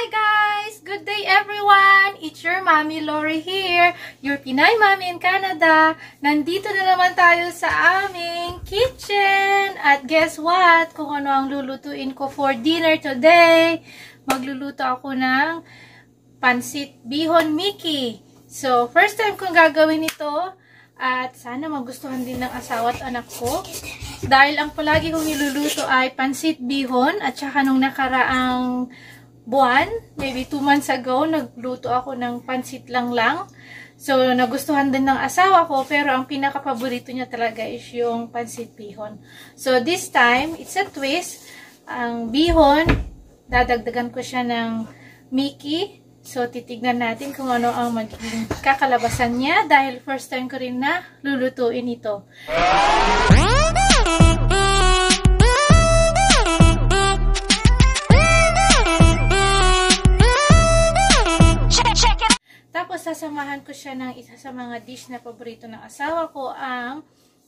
Hi guys! Good day everyone! It's your Mommy Lori here, your Pinay Mommy in Canada. Nandito na naman tayo sa aming kitchen. At guess what? Kung ano ang lulutuin ko for dinner today. Magluluto ako ng pansit bihon Mickey. So, first time kong gagawin ito. At sana magustuhan din ng asawa at anak ko. Dahil ang palagi kong niluluto ay pansit bihon. At saka nung nakaraang buwan, maybe 2 months ago, nagluto ako ng pansit lang. So, nagustuhan din ng asawa ko, pero ang pinaka-paborito niya talaga is yung pansit bihon. So, this time, it's a twist. Ang bihon, dadagdagan ko siya ng Mickey. So, titignan natin kung ano ang magiging kakalabasan niya dahil first time ko rin na lulutuin ito. Tapos, sasamahan ko siya ng isa sa mga dish na paborito ng asawa ko, ang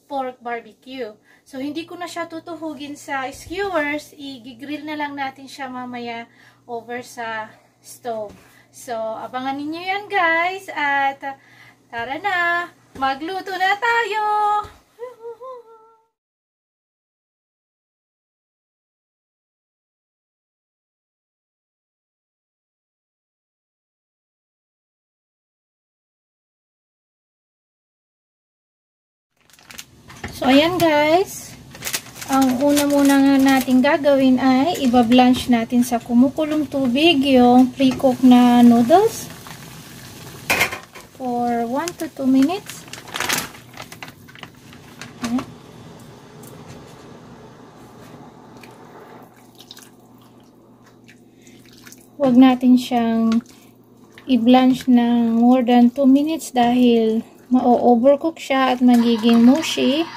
pork barbecue. So, hindi ko na siya tutuhugin sa skewers. I-grill na lang natin siya mamaya over sa stove. So, abangan ninyo yan guys. At, tara na! Magluto na tayo! So, ayan guys. Ang una muna nga natin gagawin ay ibablanch natin sa kumukulong tubig yung pre-cook na noodles for 1 to 2 minutes. Ayan. Huwag natin siyang i-blanch ng more than 2 minutes dahil ma-overcook siya at magiging mushy.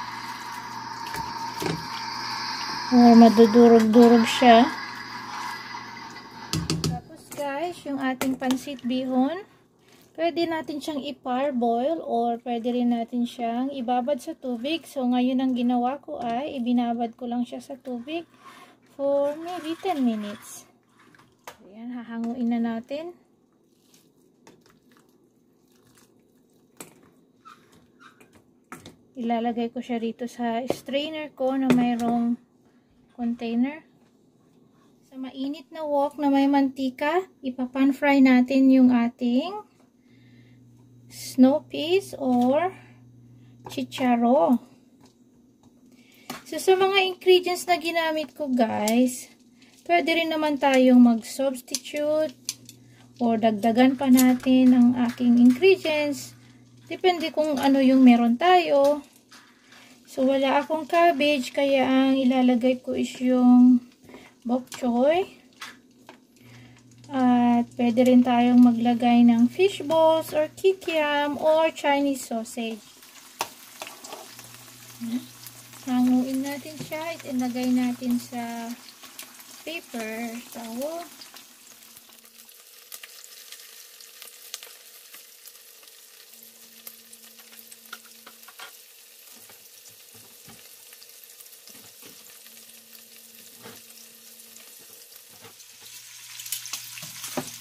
Or madudurog-durog siya. Tapos guys, yung ating pansit bihon, pwede natin siyang i-parboil or pwede rin natin siyang ibabad sa tubig. So ngayon ang ginawa ko ay ibinabad ko lang siya sa tubig for maybe 10 minutes. Ayan, hahanguin na natin. Ilalagay ko siya rito sa strainer ko na mayroong container. Sa mainit na wok na may mantika, ipapan fry natin yung ating snow peas or chicharo. So, sa mga ingredients na ginamit ko guys, pwede rin naman tayong mag-substitute or dagdagan pa natin ang aking ingredients. Depende kung ano yung meron tayo. So, wala akong cabbage, kaya ang ilalagay ko is yung bok choy. At pwede rin tayong maglagay ng fish balls or kikiam or Chinese sausage. Hanguin natin siya. Ilagay natin sa paper towel.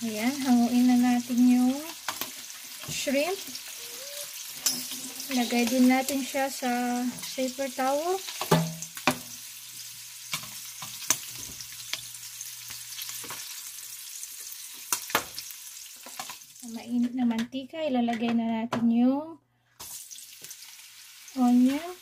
Ayan, hanguin na natin yung shrimp. Lagay din natin siya sa paper towel. Sa mainit na mantika, ilalagay na natin yung onion.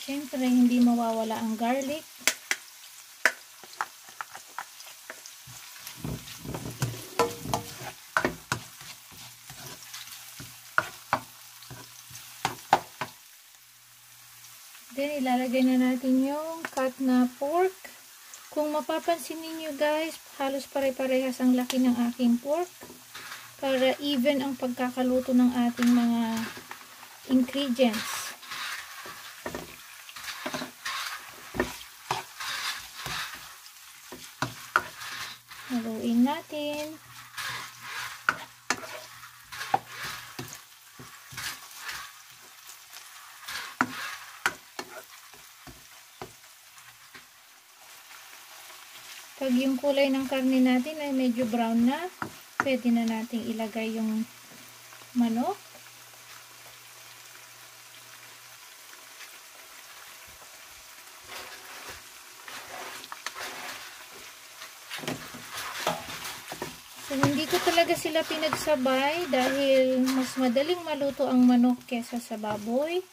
Siyempre, hindi mawawala ang garlic. Then, ilalagay na natin yung cut na pork. Kung mapapansin niyo guys, halos pare-parehas ang laki ng aking pork. Para even ang pagkakaluto ng ating mga ingredients. Haluin natin. Pag yung kulay ng karne natin ay medyo brown na, pwede na nating ilagay yung manok. So, hindi ko talaga sila pinagsabay dahil mas madaling maluto ang manok kesa sa baboy.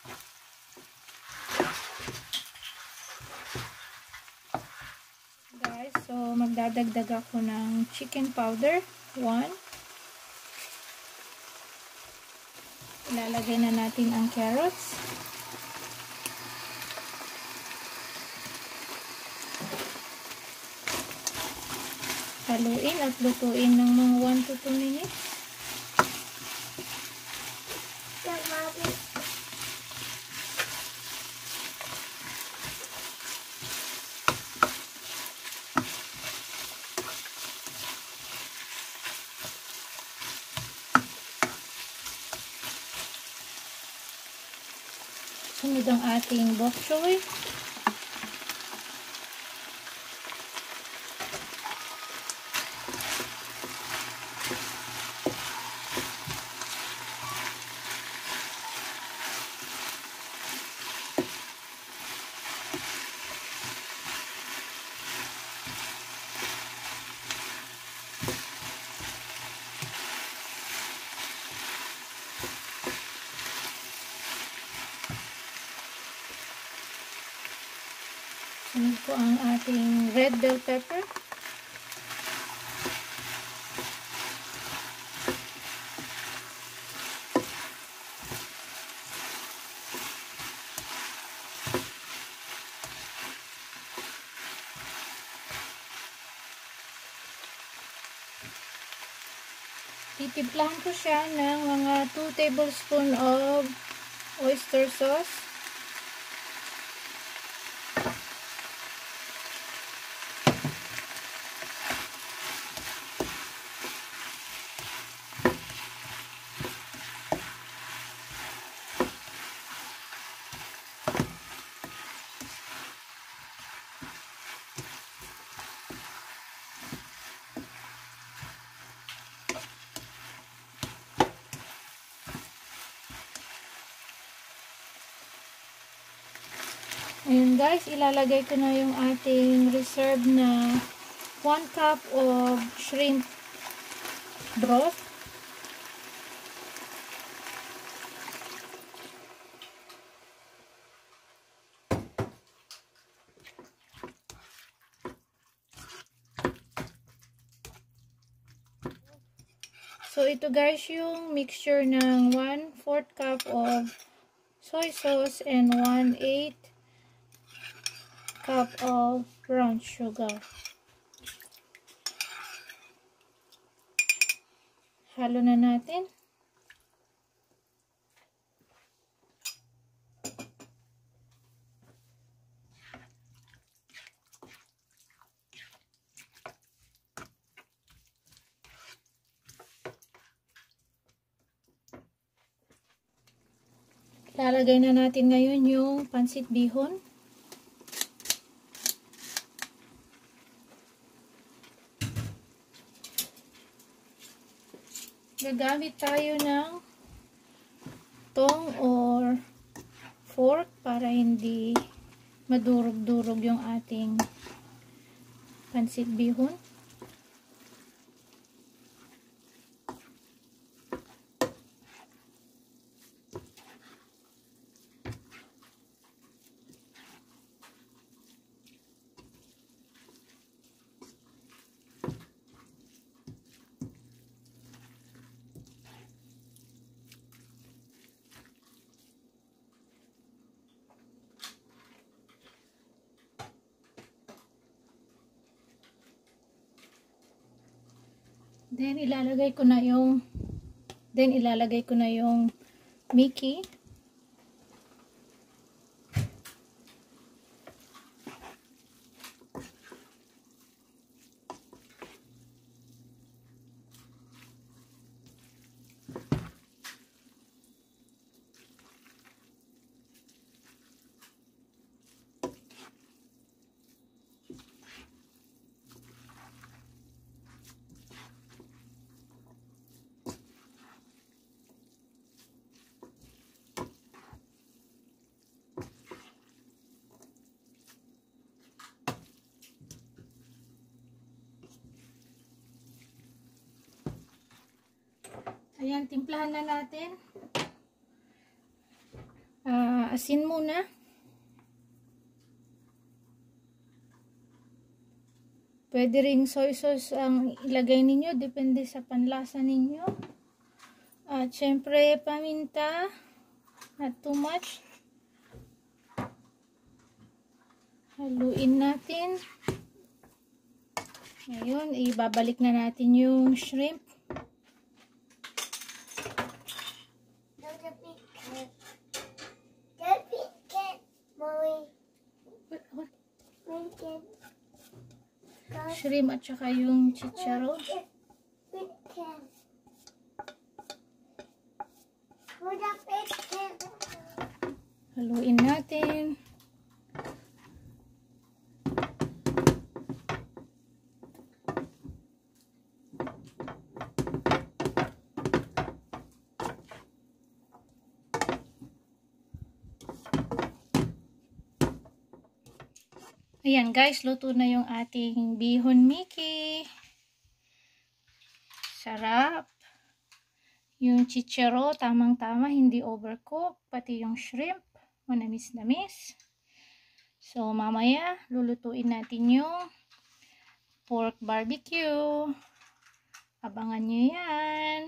Guys, so magdadagdag ako ng chicken powder. 1. Ilalagay na natin ang carrots. Haluin at lutuin ng mga 1 to 2 minutes. Sunod ang ating bok choy. Sunod po ang ating red bell pepper. Titimplahan ko siya ng mga 2 tablespoon of oyster sauce. Ayun guys, ilalagay ko na yung ating reserve na 1 cup of shrimp broth. So ito guys yung mixture ng 1/4 cup of soy sauce and 1/8 cup of brown sugar. Halo na natin. Lalagay na natin ngayon yung pansit bihon. Gagamit tayo ng tong or fork para hindi madurog-durog yung ating pansit bihon. Then ilalagay ko na yung Mickey. Ayan, timplahan na natin. Asin muna. Pwede ring soy sauce ang ilagay ninyo. Depende sa panlasa ninyo. At syempre, paminta. Not too much. Haluin natin. Ngayon, ibabalik na natin yung shrimp. Shrimp at saka yung chicharon. Haluin natin. Ayan guys, luto na yung ating bihon Mickey. Sarap. Yung chicharo, tamang-tama, hindi overcook. Pati yung shrimp, manamis-namis. So, mamaya, lulutuin natin yung pork barbecue. Abangan nyo yan.